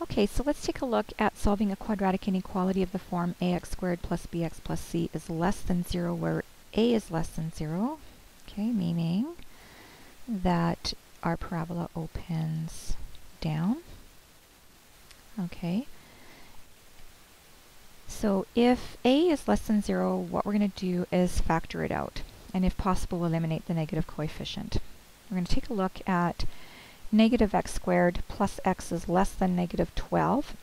Okay, so let's take a look at solving a quadratic inequality of the form ax squared plus bx plus c is less than 0, where a is less than 0. Okay, meaning that our parabola opens down. Okay. So if a is less than 0, what we're going to do is factor it out, and if possible, eliminate the negative coefficient. We're going to take a look at negative x squared plus x is less than negative 12.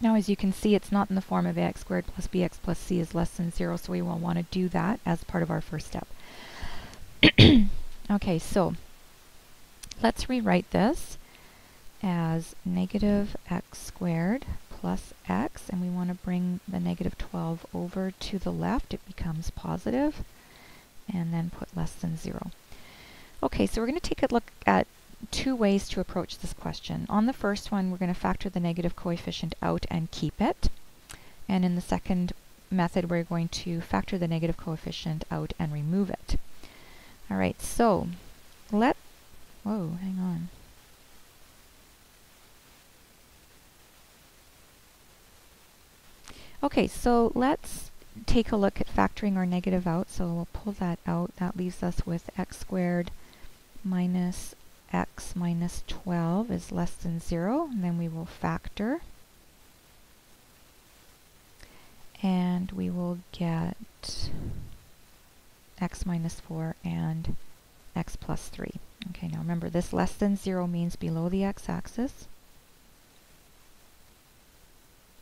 Now, as you can see, it's not in the form of ax squared plus bx plus c is less than 0, so we will want to do that as part of our first step. Okay, so let's rewrite this as negative x squared plus x, and we want to bring the negative 12 over to the left. It becomes positive, and then put less than 0. Okay, so we're going to take a look at two ways to approach this question. On the first one, we're going to factor the negative coefficient out and keep it. And in the second method, we're going to factor the negative coefficient out and remove it. All right, so hang on. Okay, so let's take a look at factoring our negative out. So we'll pull that out. That leaves us with x squared minus x minus 12 is less than 0. And then we will factor. And we will get x minus 4 and x plus 3. Okay, now remember, this less than 0 means below the x-axis.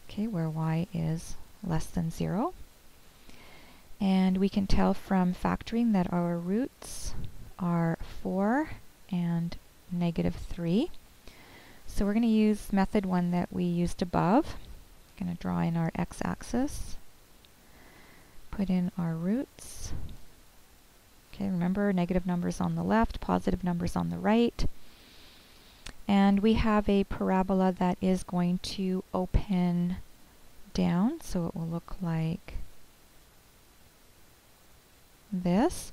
Okay, where y is less than 0. And we can tell from factoring that our roots are 4 and negative 3. So we're going to use method 1 that we used above. Going to draw in our x-axis, put in our roots. Okay, remember, negative numbers on the left, positive numbers on the right. And we have a parabola that is going to open down, so it will look like this.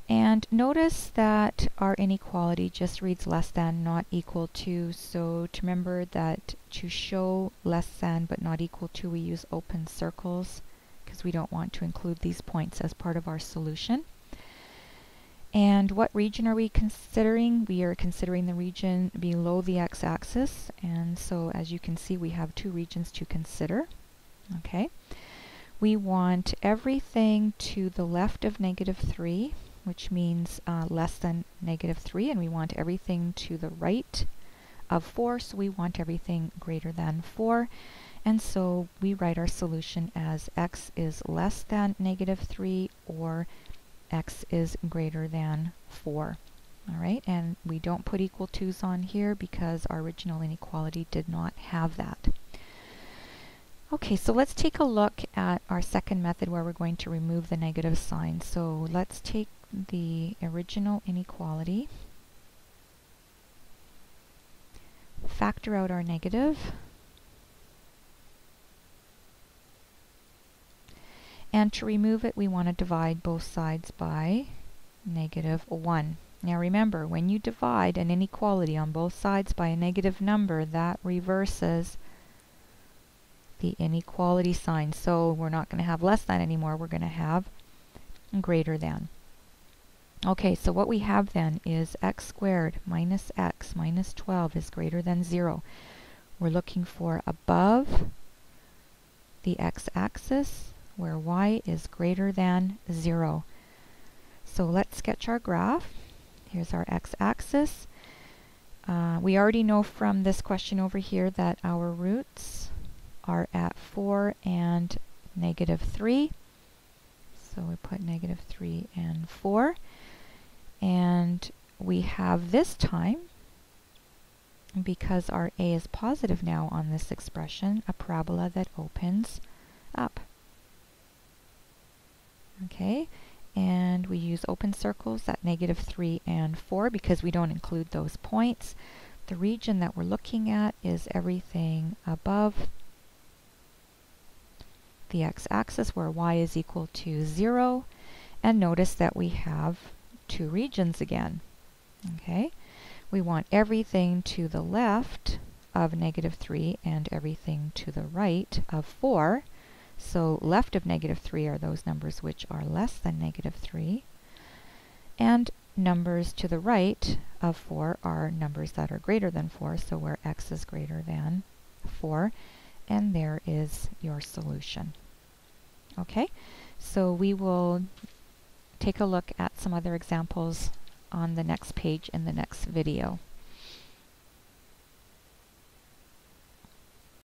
And notice that our inequality just reads less than, not equal to. So to remember that to show less than but not equal to, we use open circles because we don't want to include these points as part of our solution. And what region are we considering? We are considering the region below the x-axis, and so as you can see, we have two regions to consider. Okay, we want everything to the left of negative 3, which means less than negative 3, and we want everything to the right of 4, so we want everything greater than 4. And so we write our solution as x is less than negative 3 or x is greater than 4. All right, and we don't put equal to's on here because our original inequality did not have that. Okay, so let's take a look at our second method where we're going to remove the negative sign. So let's take the original inequality, factor out our negative, and to remove it, we want to divide both sides by negative 1. Now remember, when you divide an inequality on both sides by a negative number, that reverses the inequality sign. So we're not going to have less than anymore, we're going to have greater than. Okay, so what we have then is x squared minus x minus 12 is greater than 0. We're looking for above the x-axis, where y is greater than 0. So let's sketch our graph. Here's our x-axis. We already know from this question over here that our roots are at 4 and negative 3. So we put negative 3 and 4. And we have this time, because our a is positive now on this expression, a parabola that opens up. Okay, and we use open circles at negative 3 and 4 because we don't include those points. The region that we're looking at is everything above the x-axis where y is equal to 0. And notice that we have two regions again. Okay, we want everything to the left of negative 3 and everything to the right of 4. So left of negative 3 are those numbers which are less than negative 3. And numbers to the right of 4 are numbers that are greater than 4, so where x is greater than 4. And there is your solution. Okay, so we will take a look at some other examples on the next page in the next video.